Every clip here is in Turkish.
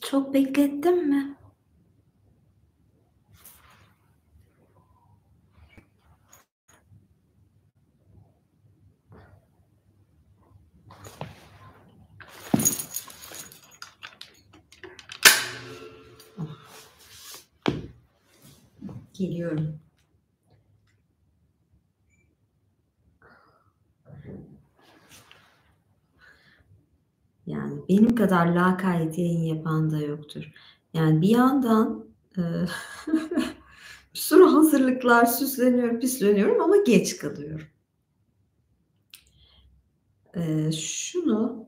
Çok beklettim mi? Geliyorum. Yani benim kadar lakayt yayın yapan da yoktur. Yani bir yandan bir sürü hazırlıklar, süsleniyorum, püsleniyorum ama geç kalıyorum. Şunu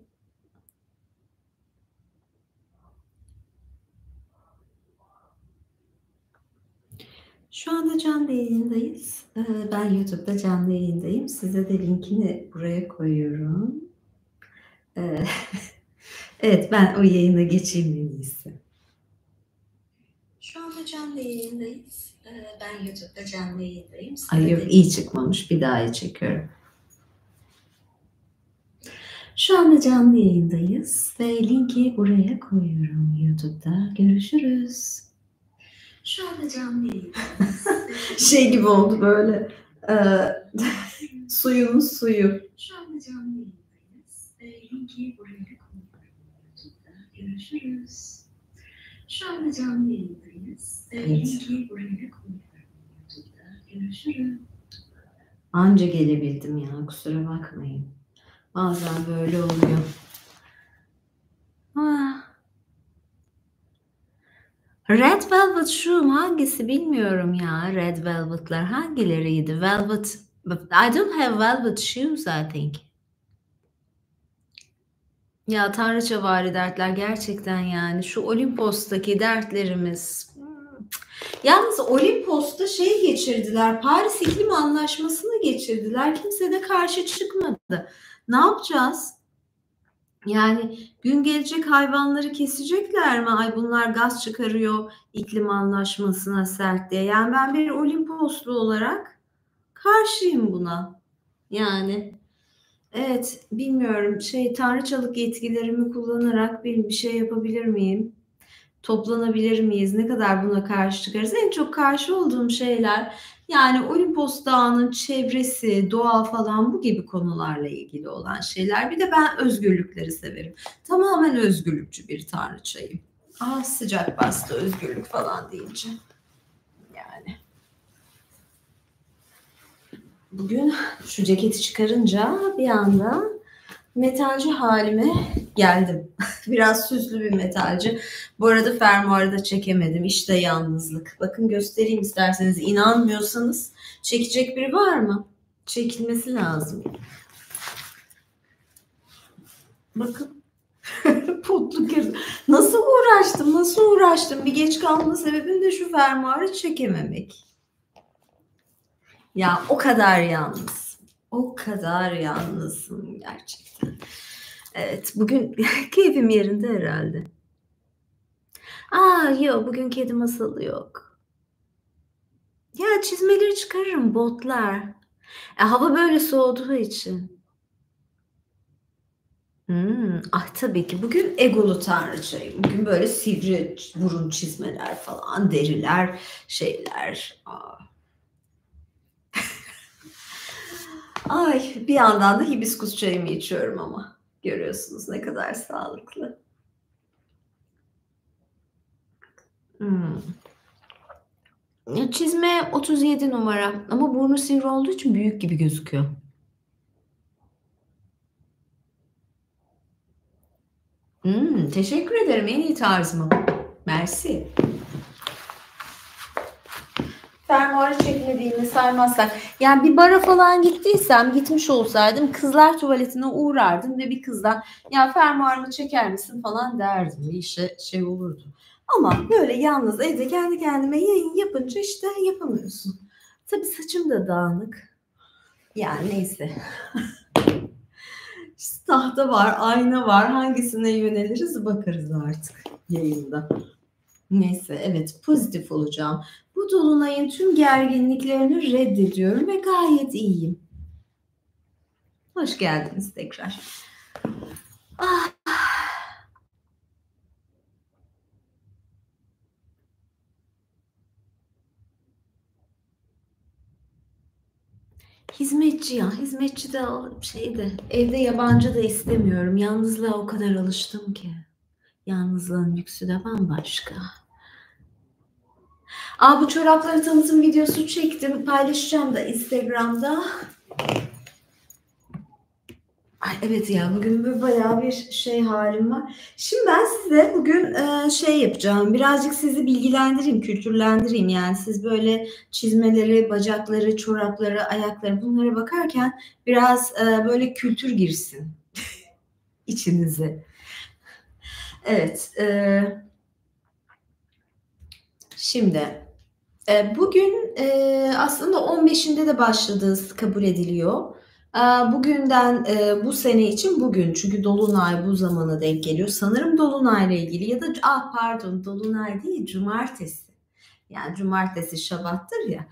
Şu anda canlı yayındayız. Ben YouTube'da canlı yayındayım. Size de linkini buraya koyuyorum. Evet, ben o yayına geçeyim en iyisi. Şu anda canlı yayındayız. Ben YouTube'da canlı yayındayım. Ay yok, iyi çıkmamış. Bir daha iyi çekiyorum. Şu anda canlı yayındayız ve linki buraya koyuyorum YouTube'da. Görüşürüz. Şu anda canlı yayındayız. Şey gibi oldu böyle. Suyun suyu. Şu anda canlı yayındayız. Linki buraya koyuyorum YouTube'da. Görüşürüz. Şu anda canlı yayındayız. Linki buraya koyuyorum YouTube'da. Görüşürüz. Anca gelebildim ya, kusura bakmayın. Bazen böyle oluyor. Red Velvet Shoe hangisi bilmiyorum ya. Red Velvet'lar hangileriydi? Velvet. I don't have velvet shoes I think. Ya tanrıçavari dertler gerçekten yani. Şu Olimpos'taki dertlerimiz. Yalnız Olimpos'ta şey geçirdiler. Paris İklim Anlaşması'nı geçirdiler. Kimse de karşı çıkmadı. Ne yapacağız? Yani gün gelecek hayvanları kesecekler mi? Ay bunlar gaz çıkarıyor iklim anlaşmasına sert diye. Yani ben bir Olimposlu olarak karşıyım buna. Yani evet, bilmiyorum, tanrıçalık yetkilerimi kullanarak bir şey yapabilir miyim? Toplanabilir miyiz? Ne kadar buna karşı çıkarız? En çok karşı olduğum şeyler yani Olimpos Dağı'nın çevresi, doğa falan bu gibi konularla ilgili olan şeyler. Bir de ben özgürlükleri severim. Tamamen özgürlükçü bir tanrıçayım. Sıcak bastı özgürlük falan deyince. Yani bugün şu ceketi çıkarınca bir anda metalci halime geldim. Biraz süslü bir metalci. Bu arada fermuarı da çekemedim. İşte yalnızlık. Bakın göstereyim isterseniz. İnanmıyorsanız çekecek biri var mı? Çekilmesi lazım. Bakın. Potluk yarısı. Nasıl uğraştım. Bir geç kalma sebebim de şu fermuarı çekememek. Ya o kadar yalnız. O kadar yalnızım gerçekten. Evet, bugün keyfim yerinde herhalde. Yok, bugün kedi masalı yok. Ya çizmeleri çıkarırım, botlar. Hava böyle soğuduğu için. Tabii ki bugün egolu tanrıçayım. Bugün böyle sivri burun çizmeler falan, deriler, şeyler. Bir yandan da hibiskus çayımı içiyorum ama. Görüyorsunuz ne kadar sağlıklı. Çizme 37 numara ama burnu sivri olduğu için büyük gibi gözüküyor. Teşekkür ederim. En iyi tarzım. Mersi. Fermuarı çekmediğimi saymazsak. Yani bir bara falan gitmiş olsaydım kızlar tuvaletine uğrardım ve bir kızdan ya fermuarımı çeker misin falan derdim. Bir şey olurdu. Ama böyle yalnız evde kendi kendime yayın yapınca işte yapamıyorsun. Tabii saçım da dağınık. Yani neyse. İşte tahta var, ayna var. Hangisine yöneliriz bakarız artık yayında. Neyse, evet, pozitif olacağım. Bu dolunayın tüm gerginliklerini reddediyorum ve gayet iyiyim. Hoş geldiniz tekrar. Ah, hizmetçi ya. Hizmetçi de şeyde evde yabancı da istemiyorum. Yalnızlığa o kadar alıştım ki. Yalnızlığın yüksü de bambaşka. Bu çorapları tanıtım videosu çektim. Paylaşacağım da Instagram'da. Ay evet ya, bugün böyle bayağı bir şey halim var. Şimdi ben size bugün şey yapacağım. Birazcık sizi bilgilendireyim, kültürlendireyim. Yani siz böyle çizmeleri, bacakları, çorapları, ayakları bunlara bakarken biraz böyle kültür girsin içinize. Evet. Şimdi bugün aslında 15'inde de başladığı kabul ediliyor. Bugünden bu sene için bugün, çünkü dolunay bu zamana denk geliyor. Sanırım dolunayla ilgili ya da pardon, dolunay değil, cumartesi. Yani cumartesi Şabat'tır ya.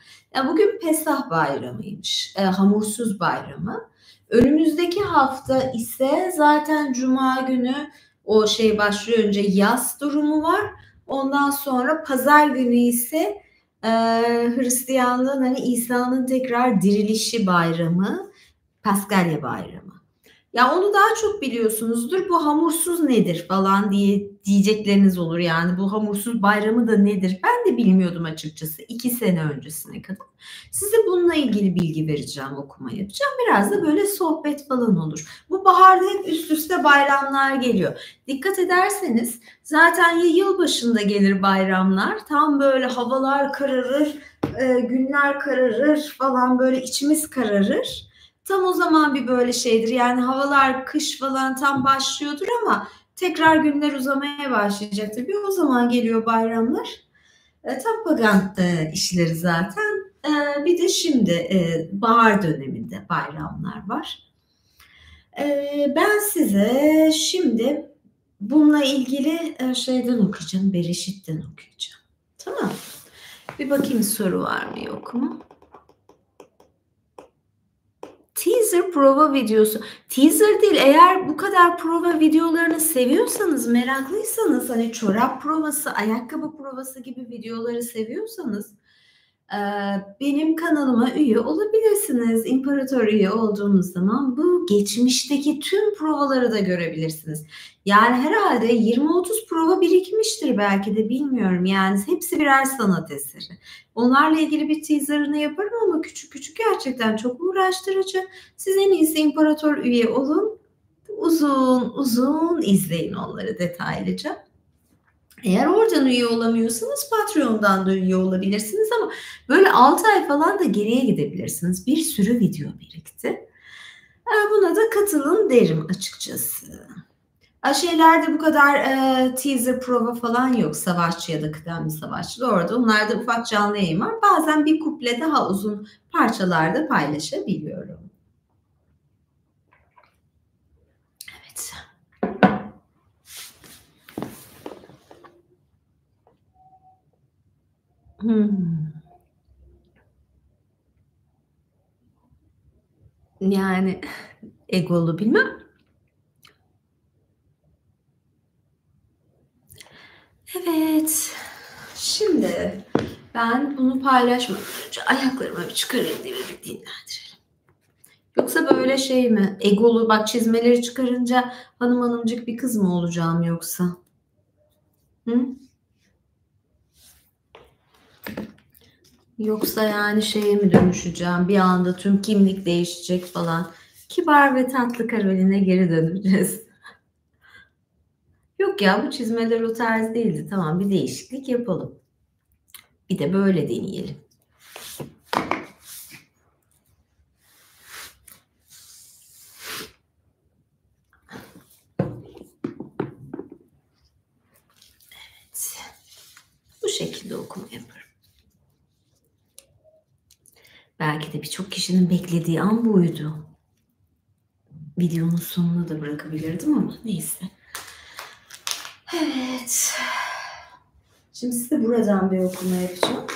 Bugün Pesah bayramıymış. Hamursuz bayramı. Önümüzdeki hafta ise zaten Cuma günü o şey başlıyor. Önce yas durumu var. Ondan sonra pazar günü ise Hristiyanlığın hani İsa'nın tekrar dirilişi bayramı, Paskalya bayramı. Ya onu daha çok biliyorsunuzdur. Bu hamursuz nedir falan diye diyecekleriniz olur. Yani bu hamursuz bayramı da nedir? Ben de bilmiyordum açıkçası 2 sene öncesine kadar. Size bununla ilgili bilgi vereceğim, okuma yapacağım. Biraz da böyle sohbet falan olur. Bu baharda hep üst üste bayramlar geliyor. Dikkat ederseniz zaten ya yılbaşında gelir bayramlar. Tam böyle havalar kararır, günler kararır falan, böyle içimiz kararır. Tam o zaman bir böyle şeydir. Yani havalar kış falan tam başlıyordur ama tekrar günler uzamaya başlayacaktır. Bir o zaman geliyor bayramlar. Tam pagan işleri zaten. Bir de şimdi bahar döneminde bayramlar var. Ben size şimdi bununla ilgili şeyden okuyacağım. Bereşit'ten okuyacağım. Tamam. Bir bakayım soru var mı yok mu? Teaser prova videosu. Teaser değil, eğer bu kadar prova videolarını seviyorsanız, meraklıysanız, hani çorap provası, ayakkabı provası gibi videoları seviyorsanız benim kanalıma üye olabilirsiniz. İmparator üye olduğunuz zaman bu geçmişteki tüm provaları da görebilirsiniz. Yani herhalde 20-30 prova birikmiştir belki de, bilmiyorum. Yani hepsi birer sanat eseri. Onlarla ilgili bir teaserını yaparım ama küçük küçük, gerçekten çok uğraştırıcı. Siz en iyisi İmparator üye olun. Uzun uzun izleyin onları detaylıca. Eğer oradan üye olamıyorsanız Patreon'dan da üye olabilirsiniz ama böyle 6 ay falan da geriye gidebilirsiniz. Bir sürü video birikti. Buna da katılın derim açıkçası. Şeylerde bu kadar teaser prova falan yok. Savaşçı ya da kıdemli savaşçı. Orada onlarda ufak canlı yayın var. Bazen bir kuple daha uzun parçalarda paylaşabiliyorum. Evet. Yani egolu bilmem. Evet. Şimdi ben bunu paylaşmadan önce ayaklarımı bir çıkarayım diye bir dinlendirelim. Yoksa böyle şey mi? Egolu, bak çizmeleri çıkarınca hanım hanımcık bir kız mı olacağım yoksa? Hı? Yoksa yani şeye mi dönüşeceğim? Bir anda tüm kimlik değişecek falan. Kibar ve tatlı Karoline geri döneceğiz. Yok ya, bu çizmeler o tarz değildi. Tamam, bir değişiklik yapalım. Bir de böyle deneyelim. Evet. Bu şekilde okuma yaparım. Belki de birçok kişinin beklediği an buydu. Videonun sonuna da bırakabilirdim ama neyse. Evet. Şimdi size buradan bir okuma yapacağım.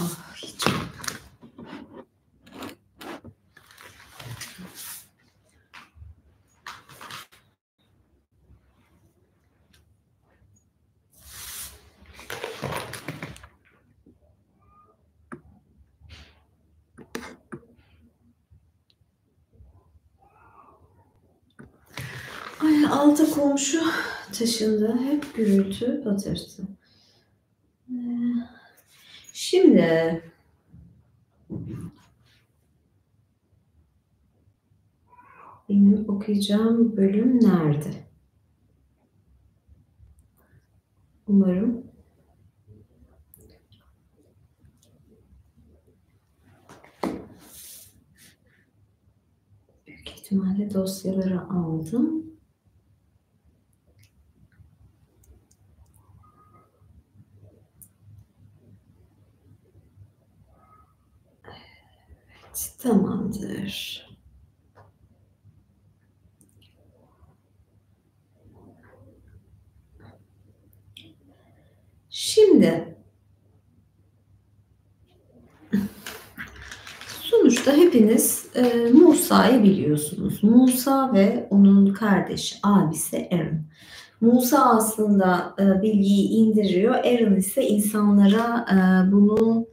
Ah, hiç. Ay, alta komşu taşındı. Hep gürültü, patırtı. Şimdi benim okuyacağım bölüm nerede? Umarım büyük ihtimalle dosyaları aldım. Evet, tamamdır. Şimdi sonuçta hepiniz Musa'yı biliyorsunuz. Musa ve onun kardeşi, abisi Aaron. Musa aslında bilgiyi indiriyor. Aaron ise insanlara bunu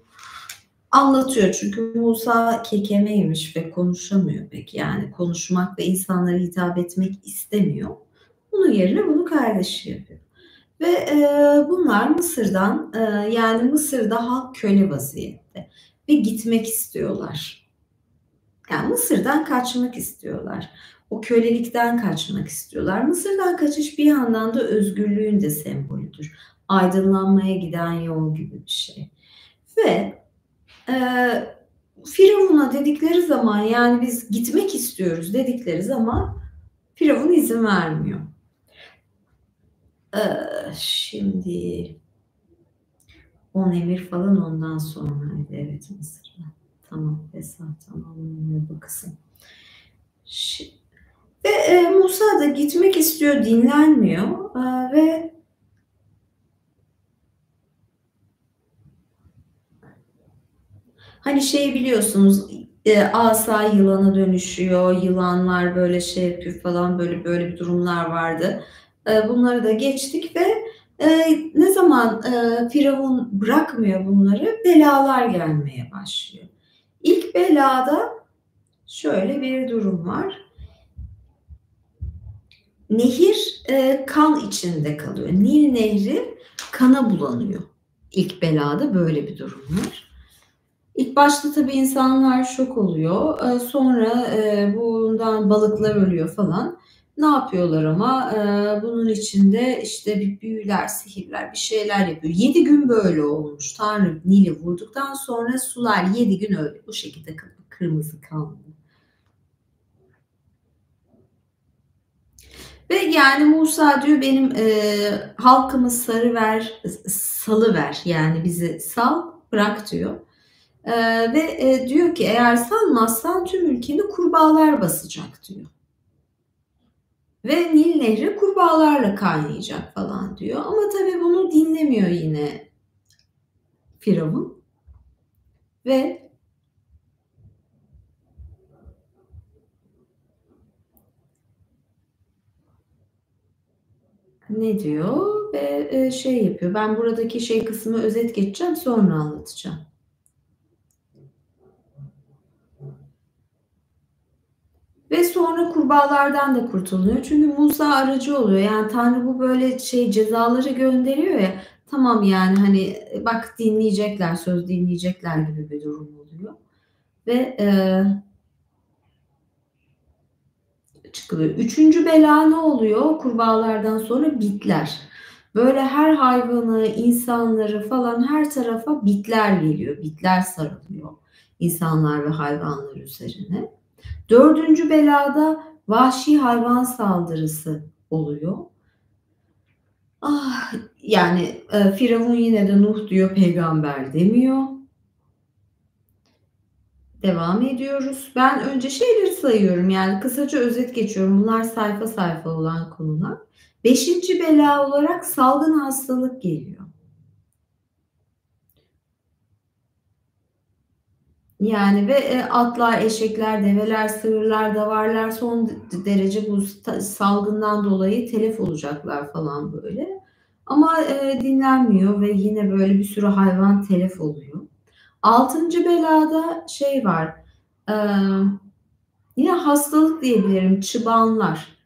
anlatıyor. Çünkü Musa kekemeymiş ve konuşamıyor pek. Yani konuşmak ve insanlara hitap etmek istemiyor. Bunun yerine bunu kardeşi yapıyor. Ve bunlar Mısır'dan, yani Mısır'da halk köle vaziyette ve gitmek istiyorlar. Yani Mısır'dan kaçmak istiyorlar. O kölelikten kaçmak istiyorlar. Mısır'dan kaçış bir yandan da özgürlüğün de sembolüdür. Aydınlanmaya giden yol gibi bir şey. Ve Firavun'a dedikleri zaman, yani biz gitmek istiyoruz dedikleri zaman Firavun izin vermiyor. Şimdi 10 emir falan ondan sonraydı. Evet, Mısır'da. Tamam, Fesat, tamam, bu kısım. Ve Musa da gitmek istiyor, dinlenmiyor. Ve hani şeyi biliyorsunuz, asa yılana dönüşüyor, yılanlar böyle şey yapıyor falan, böyle bir durumlar vardı. Bunları da geçtik ve ne zaman Firavun bırakmıyor bunları, belalar gelmeye başlıyor. İlk belada şöyle bir durum var. Nehir kan içinde kalıyor. Nil Nehri kana bulanıyor. İlk belada böyle bir durum var. İlk başta tabii insanlar şok oluyor. Sonra bundan balıklar ölüyor falan. Ne yapıyorlar ama? Bunun içinde işte bir büyüler, sihirler, bir şeyler yapıyor. 7 gün böyle olmuş. Tanrı Nil'i vurduktan sonra sular 7 gün öyle bu şekilde kırmızı kaldı. Ve yani Musa diyor, benim halkımı salıver, yani bizi sal, bırak diyor. Ve diyor ki eğer salmazsan tüm ülkeni kurbağalar basacak diyor. Ve Nil Nehri kurbağalarla kaynayacak falan diyor. Ama tabii bunu dinlemiyor yine Firavun. Ve ne diyor? Ve şey yapıyor. Ben buradaki şey kısmı özet geçeceğim, sonra anlatacağım. Ve sonra kurbağalardan da kurtuluyor. Çünkü Musa aracı oluyor. Yani Tanrı bu böyle şey cezaları gönderiyor ya. Tamam, yani hani bak dinleyecekler, söz dinleyecekler gibi bir durum oluyor. Ve çıkılıyor. Üçüncü bela ne oluyor? Kurbağalardan sonra bitler. Böyle her hayvanı, insanları falan her tarafa bitler geliyor. Bitler sarılıyor insanlar ve hayvanlar üzerine. Dördüncü belada vahşi hayvan saldırısı oluyor. Yani Firavun yine de Nuh diyor, peygamber demiyor. Devam ediyoruz. Ben önce şeyleri sayıyorum, yani kısaca özet geçiyorum. Bunlar sayfa sayfa olan konular. 5. bela olarak salgın hastalık geliyor. Yani ve atlar, eşekler, develer, sığırlar, davarlar son derece bu salgından dolayı telef olacaklar falan böyle. Ama dinlenmiyor ve yine böyle bir sürü hayvan telef oluyor. Altıncı belada şey var. e, Yine hastalık diyebilirim. Çıbanlar.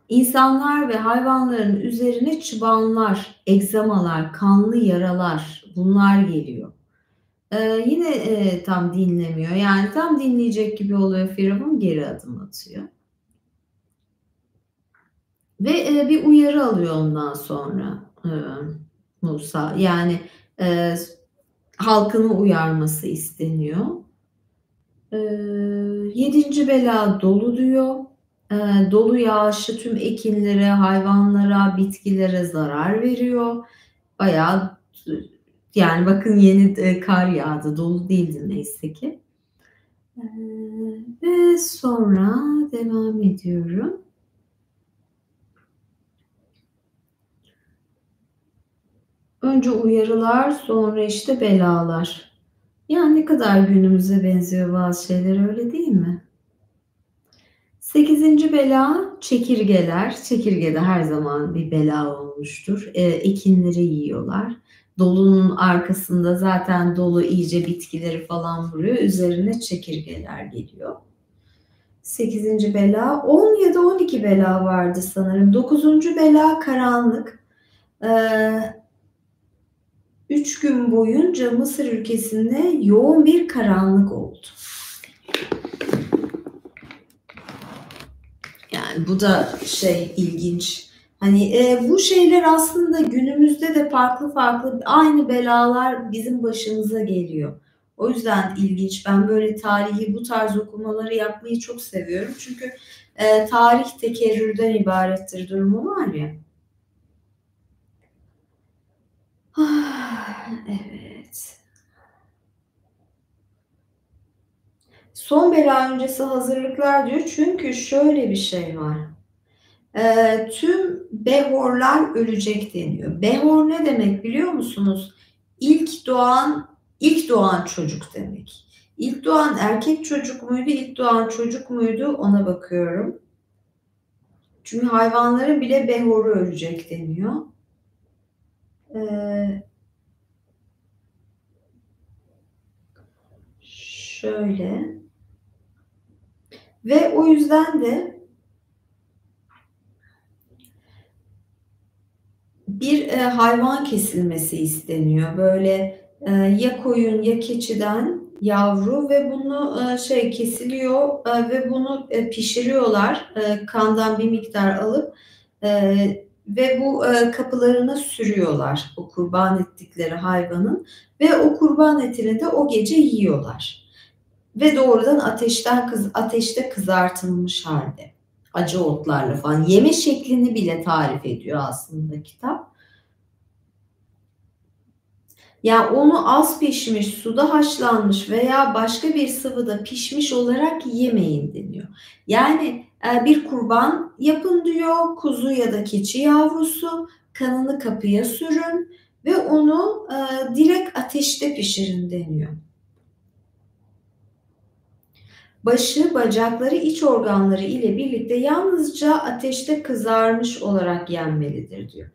İnsanlar ve hayvanların üzerine çıbanlar, egzamalar, kanlı yaralar bunlar geliyor. Yine tam dinlemiyor. Yani tam dinleyecek gibi oluyor Firavun, geri adım atıyor. Ve bir uyarı alıyor ondan sonra Musa. Yani e, halkını uyarması isteniyor. 7. bela dolu diyor. Dolu yağışı tüm ekinlere, hayvanlara, bitkilere zarar veriyor. Bayağı yani bakın yeni kar yağdı. Dolu değildi neyse ki. Ve sonra devam ediyorum. Önce uyarılar, sonra işte belalar. Yani ne kadar günümüze benziyor bazı şeyler, öyle değil mi? 8. bela çekirgeler. Çekirge de her zaman bir bela olmuştur. Ekinleri yiyorlar. Dolunun arkasında zaten dolu iyice bitkileri falan vuruyor. Üzerine çekirgeler geliyor. 8. bela. 10 ya da 12 bela vardı sanırım. 9. bela karanlık. 3 gün boyunca Mısır ülkesinde yoğun bir karanlık oldu. Yani bu da ilginç. Hani bu şeyler aslında günümüzde de farklı farklı aynı belalar bizim başımıza geliyor. O yüzden ilginç. Ben böyle tarihi bu tarz okumaları yapmayı çok seviyorum. Çünkü tarih tekerrürden ibarettir durumu var ya. Evet. Son bela öncesi hazırlıklar diyor. Çünkü şöyle bir şey var. Tüm Behorlar ölecek deniyor. Behor ne demek biliyor musunuz? İlk doğan çocuk demek. İlk doğan erkek çocuk muydu, ilk doğan çocuk muydu ona bakıyorum. Çünkü hayvanların bile behoru ölecek deniyor. Şöyle. Ve o yüzden de bir hayvan kesilmesi isteniyor. Böyle ya koyun ya keçiden yavru ve bunu kesiliyor ve bunu pişiriyorlar. Kandan bir miktar alıp ve bu kapılarına sürüyorlar o kurban ettikleri hayvanın ve o kurban etini de o gece yiyorlar. Ve doğrudan ateşte kızartılmış halde. Acı otlarla falan. Yeme şeklini bile tarif ediyor aslında kitap. Yani onu az pişmiş, suda haşlanmış veya başka bir sıvıda pişmiş olarak yemeyin deniyor. Yani bir kurban yapın diyor, kuzu ya da keçi yavrusu, kanını kapıya sürün ve onu direkt ateşte pişirin deniyor. Başı, bacakları, iç organları ile birlikte yalnızca ateşte kızarmış olarak yenmelidir diyor.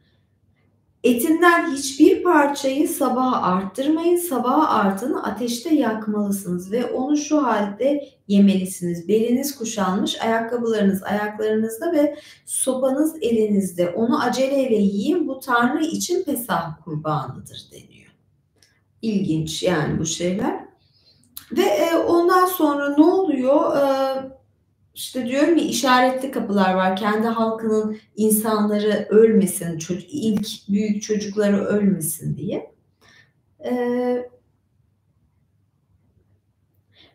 Etinden hiçbir parçayı sabaha arttırmayın. Sabaha artanı ateşte yakmalısınız ve onu şu halde yemelisiniz. Beliniz kuşanmış, ayakkabılarınız ayaklarınızda ve sopanız elinizde. Onu aceleyle yiyin. Bu Tanrı için Pesah kurbanıdır deniyor. İlginç yani bu şeyler. Ve ondan sonra ne oluyor? İşte diyorum ya, işaretli kapılar var. Kendi halkının insanları ölmesin, ilk büyük çocukları ölmesin diye.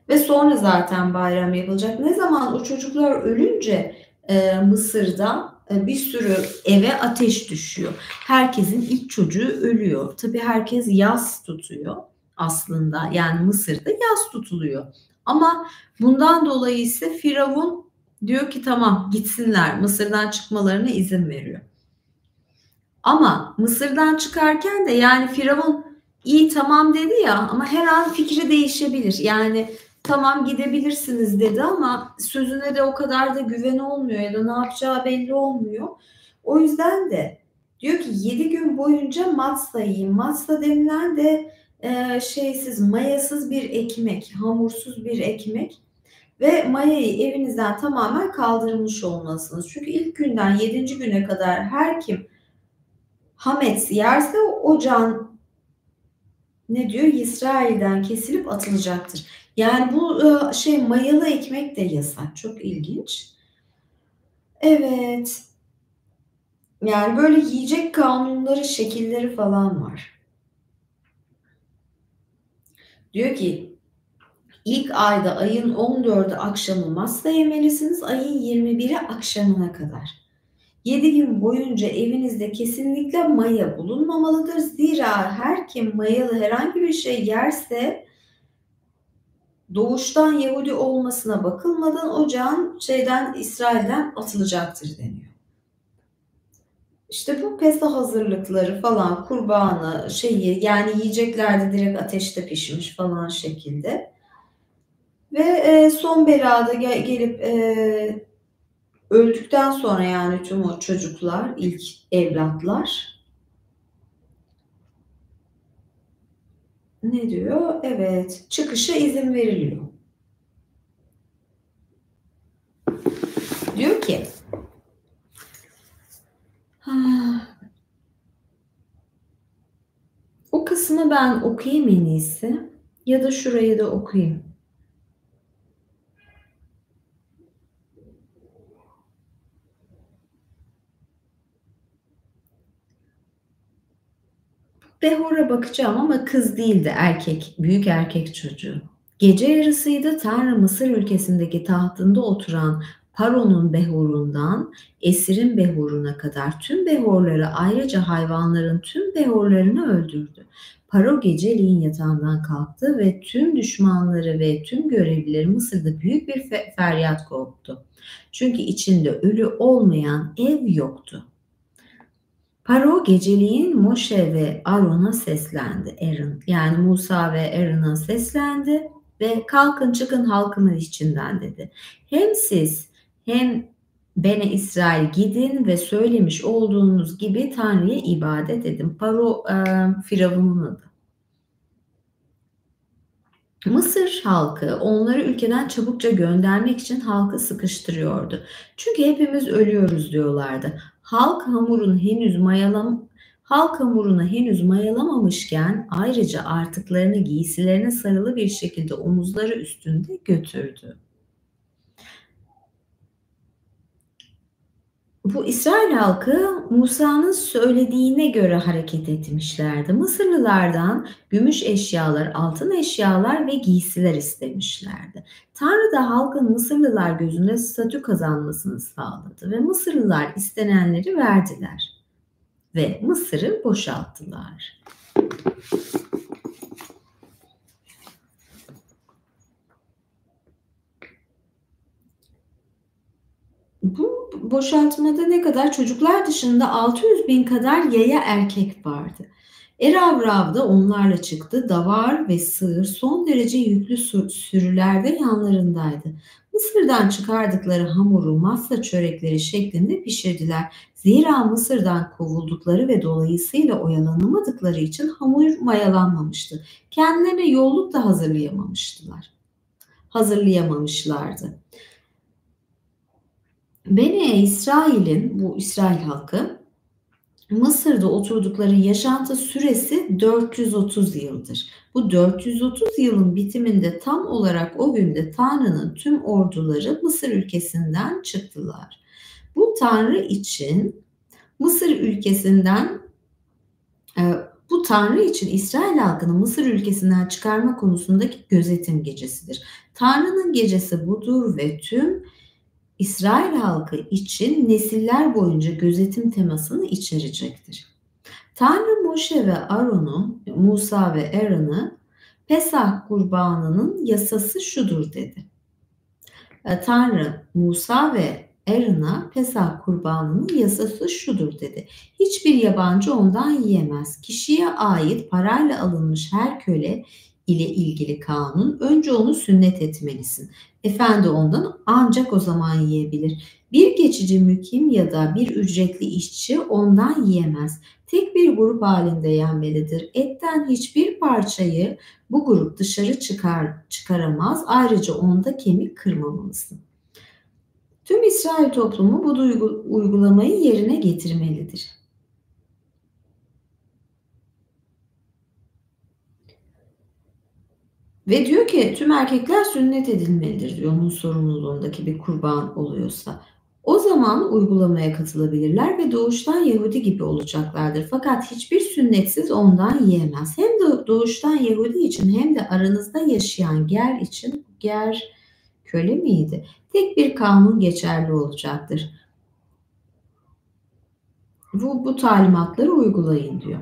Ve sonra zaten bayram yapılacak. Ne zaman o çocuklar ölünce Mısır'da bir sürü eve ateş düşüyor. Herkesin ilk çocuğu ölüyor. Tabii herkes yas tutuyor aslında. Yani Mısır'da yas tutuluyor. Ama bundan dolayı ise Firavun diyor ki tamam gitsinler, Mısır'dan çıkmalarına izin veriyor. Ama Mısır'dan çıkarken de yani Firavun İyi tamam dedi ya ama her an fikri değişebilir. Yani tamam gidebilirsiniz dedi ama sözüne de o kadar da güven olmuyor ya da ne yapacağı belli olmuyor. O yüzden de diyor ki 7 gün boyunca matzah yiyin. Matzah denilen de şeysiz, mayasız bir ekmek, hamursuz bir ekmek ve mayayı evinizden tamamen kaldırmış olmalısınız. Çünkü ilk günden 7. güne kadar her kim hametz yerse o can ne diyor? İsrail'den kesilip atılacaktır. Yani bu mayalı ekmek de yasak. Çok ilginç. Evet. Yani böyle yiyecek kanunları, şekilleri falan var. Diyor ki ilk ayda ayın 14'ü akşamı masla yemelisiniz. Ayın 21'i akşamına kadar. 7 gün boyunca evinizde kesinlikle maya bulunmamalıdır. Zira her kim mayalı herhangi bir şey yerse doğuştan Yahudi olmasına bakılmadan o can İsrail'den atılacaktır deniyor. İşte bu Pesah hazırlıkları falan, kurbanı, yani yiyeceklerde direkt ateşte pişmiş falan şekilde. Ve son belada gelip öldükten sonra yani tüm o çocuklar, ilk evlatlar ne diyor? Evet, çıkışa izin veriliyor. Diyor ki o kısmı ben okuyayım en iyisi ya da şurayı da okuyayım. Behor'a bakacağım ama kız değildi, erkek, büyük erkek çocuğu. Gece yarısıydı, Tanrı Mısır ülkesindeki tahtında oturan Paro'nun behorundan esirin behoruna kadar tüm behorları, ayrıca hayvanların tüm behorlarını öldürdü. Paro geceliğin yatağından kalktı ve tüm düşmanları ve tüm görevlileri Mısır'da büyük bir feryat koptu. Çünkü içinde ölü olmayan ev yoktu. Paro geceliğin Moşe ve Aaron'a seslendi. Yani Musa ve Aaron'a seslendi ve kalkın çıkın halkımın içinden dedi. Hem siz hem Bene İsrail gidin ve söylemiş olduğunuz gibi Tanrı'ya ibadet edin. Paro Firavun'un adı. Mısır halkı onları ülkeden çabukça göndermek için halkı sıkıştırıyordu. Çünkü hepimiz ölüyoruz diyorlardı. Halk hamurunu henüz mayalamamışken ayrıca artıklarını giysilerine sarılı bir şekilde omuzları üstünde götürdü. Bu İsrail halkı Musa'nın söylediğine göre hareket etmişlerdi. Mısırlılardan gümüş eşyalar, altın eşyalar ve giysiler istemişlerdi. Tanrı da halkın Mısırlılar gözünde statü kazanmasını sağladı ve Mısırlılar istenenleri verdiler ve Mısır'ı boşalttılar. Bu boşaltmada ne kadar çocuklar dışında 600 bin kadar yaya erkek vardı. Eravrav da onlarla çıktı. Davar ve sığır son derece yüklü sürülerde yanlarındaydı. Mısır'dan çıkardıkları hamuru masa çörekleri şeklinde pişirdiler. Zira Mısır'dan kovuldukları ve dolayısıyla oyalanamadıkları için hamur mayalanmamıştı. Kendilerine yolluk da hazırlayamamışlardı. Bene İsrail'in, bu İsrail halkı, Mısır'da oturdukları yaşantı süresi 430 yıldır. Bu 430 yılın bitiminde tam olarak o günde Tanrı'nın tüm orduları Mısır ülkesinden çıktılar. Bu Tanrı için İsrail halkını Mısır ülkesinden çıkarma konusundaki gözetim gecesidir. Tanrı'nın gecesi budur ve tüm İsrail halkı için nesiller boyunca gözetim temasını içerecektir. Tanrı Musa ve Aaron'u Pesah kurbanının yasası şudur dedi. Tanrı Musa ve Aaron'a Pesah kurbanının yasası şudur dedi. Hiçbir yabancı ondan yiyemez. Kişiye ait parayla alınmış her köle ile ilgili kanun, önce onu sünnet etmelisin. Efendi ondan ancak o zaman yiyebilir. Bir geçici mükim ya da bir ücretli işçi ondan yiyemez. Tek bir grup halinde yenmelidir. Etten hiçbir parçayı bu grup dışarı çıkaramaz. Ayrıca onda kemik kırmamalısın. Tüm İsrail toplumu bu uygulamayı yerine getirmelidir. Ve diyor ki tüm erkekler sünnet edilmelidir diyor, onun sorumluluğundaki bir kurban oluyorsa. O zaman uygulamaya katılabilirler ve doğuştan Yahudi gibi olacaklardır. Fakat hiçbir sünnetsiz ondan yiyemez. Hem de doğuştan Yahudi için hem de aranızda yaşayan ger için, ger köle miydi? Tek bir kanun geçerli olacaktır. Bu talimatları uygulayın diyor.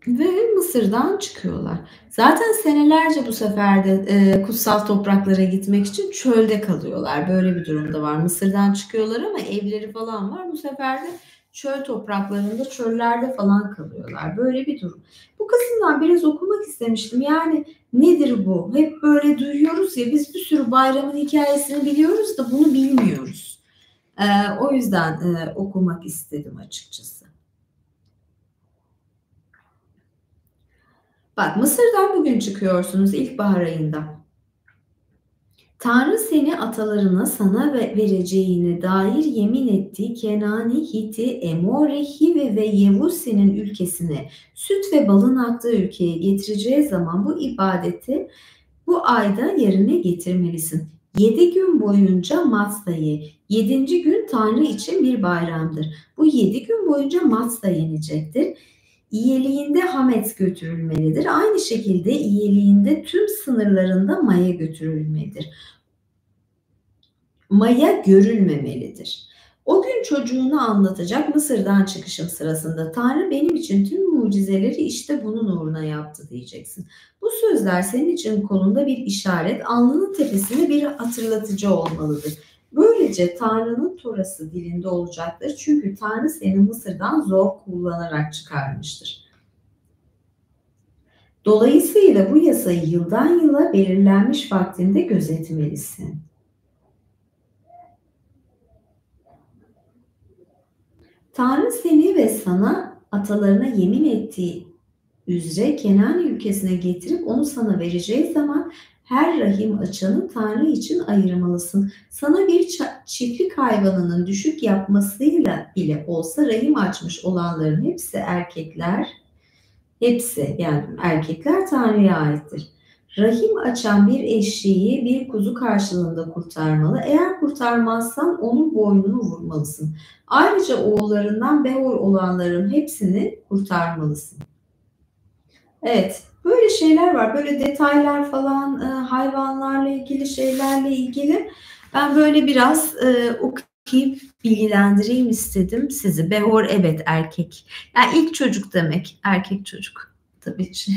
Ve Mısır'dan çıkıyorlar. Zaten senelerce bu sefer de kutsal topraklara gitmek için çölde kalıyorlar. Böyle bir durumda var. Mısır'dan çıkıyorlar ama evleri falan var. Bu sefer de çöl topraklarında, çöllerde falan kalıyorlar. Böyle bir durum. Bu kısımdan biraz okumak istemiştim. Yani nedir bu? Hep böyle duyuyoruz ya, biz bir sürü bayramın hikayesini biliyoruz da bunu bilmiyoruz. O yüzden okumak istedim açıkçası. Bak, Mısır'dan bugün çıkıyorsunuz ilkbahar ayında. Tanrı seni atalarına sana vereceğine dair yemin ettiği Kenani, Hiti, Emori, Hivi ve Yevusi'nin ülkesine, süt ve balın aktığı ülkeye getireceği zaman bu ibadeti bu ayda yerine getirmelisin. 7 gün boyunca matzah ye. 7. gün Tanrı için bir bayramdır. Bu 7 gün boyunca matzah yenecektir. İyiliğinde hamet götürülmelidir. Aynı şekilde iyiliğinde tüm sınırlarında maya götürülmelidir. Maya görülmemelidir. O gün çocuğuna anlatacak Mısır'dan çıkışım sırasında Tanrı benim için tüm mucizeleri işte bunun uğruna yaptı diyeceksin. Bu sözler senin için kolunda bir işaret, alnının tepesine bir hatırlatıcı olmalıdır. Böylece Tanrı'nın torası dilinde olacaktır. Çünkü Tanrı seni Mısır'dan zor kullanarak çıkarmıştır. Dolayısıyla bu yasayı yıldan yıla belirlenmiş vaktinde gözetmelisin. Tanrı seni ve sana atalarına yemin ettiği üzere Kenan ülkesine getirip onu sana vereceği zaman her rahim açanı Tanrı için ayırmalısın. Sana bir çiftlik hayvanının düşük yapmasıyla bile olsa rahim açmış olanların hepsi erkekler, hepsi yani erkekler Tanrı'ya aittir. Rahim açan bir eşeği bir kuzu karşılığında kurtarmalı. Eğer kurtarmazsan onun boynunu vurmalısın. Ayrıca oğullarından behor olanların hepsini kurtarmalısın. Evet, böyle şeyler var. Böyle detaylar falan, hayvanlarla ilgili, şeylerle ilgili. Ben böyle biraz okuyup bilgilendireyim istedim sizi. Behor evet erkek. Yani ilk çocuk demek, erkek çocuk. Tabii ki.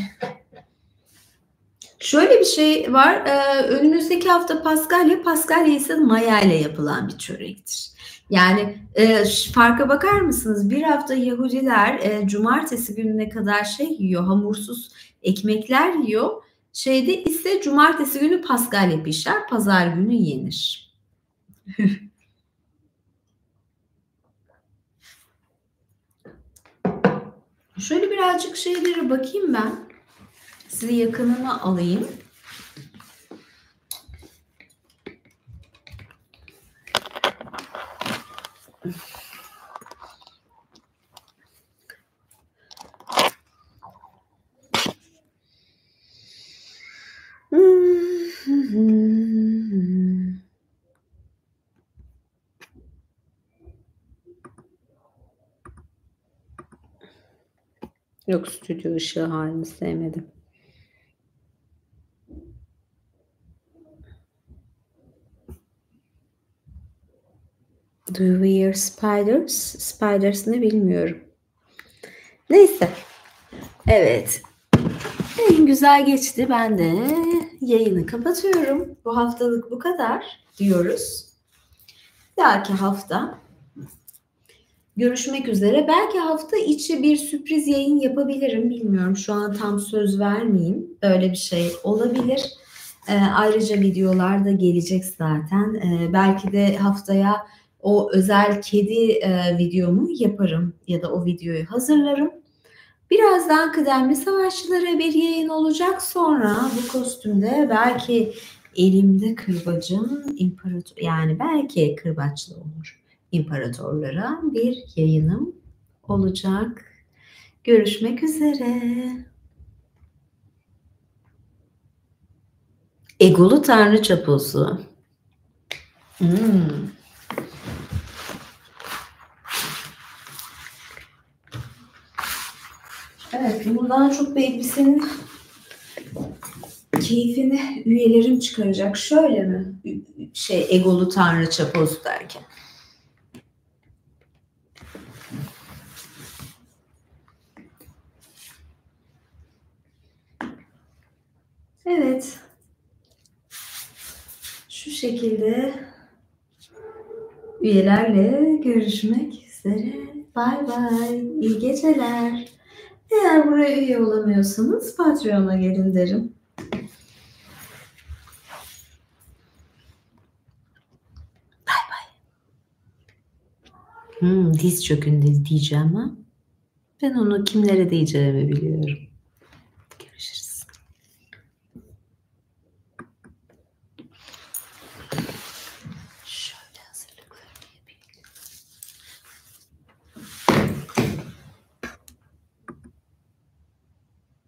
Şöyle bir şey var. Önümüzdeki hafta Paskalya. Paskalya ise Maya ile yapılan bir çörektir. Yani farka bakar mısınız? Bir hafta Yahudiler cumartesi gününe kadar şey yiyor, hamursuz ekmekler yiyor. Şeyde ise cumartesi günü Paskalya pişer, pazar günü yenir. Şöyle birazcık şeylere bakayım ben. Sizi yakınına alayım. Yok, stüdyo ışığı halini sevmedim. Do you hear spiders? Spiders ne bilmiyorum. Neyse. Evet. En güzel geçti. Ben de yayını kapatıyorum. Bu haftalık bu kadar. diyoruz. Bir dahaki hafta görüşmek üzere. Belki hafta içi bir sürpriz yayın yapabilirim. Bilmiyorum. Şu an tam söz vermeyeyim. Öyle bir şey olabilir. Ayrıca videolar da gelecek zaten. Belki de haftaya o özel kedi videomu yaparım ya da o videoyu hazırlarım. Birazdan Kıdemli Savaşçılara bir yayın olacak. Sonra bu kostümde belki elimde kırbacım imparator, yani belki kırbaçlı olur. İmparatorlara bir yayınım olacak. Görüşmek üzere. Egolu Tanrı Çaposu. Evet, bundan çok bir elbisenin keyfini üyelerim çıkaracak. Şöyle mi? Egolu Tanrı Çaposu derken. Evet. Şu şekilde üyelerle görüşmek üzere. Bay bay. İyi geceler. Eğer buraya üye olamıyorsanız Patreon'a gelin derim. Bay bay. Diz çökün diyeceğim ama ben onu kimlere diyeceğimi biliyorum.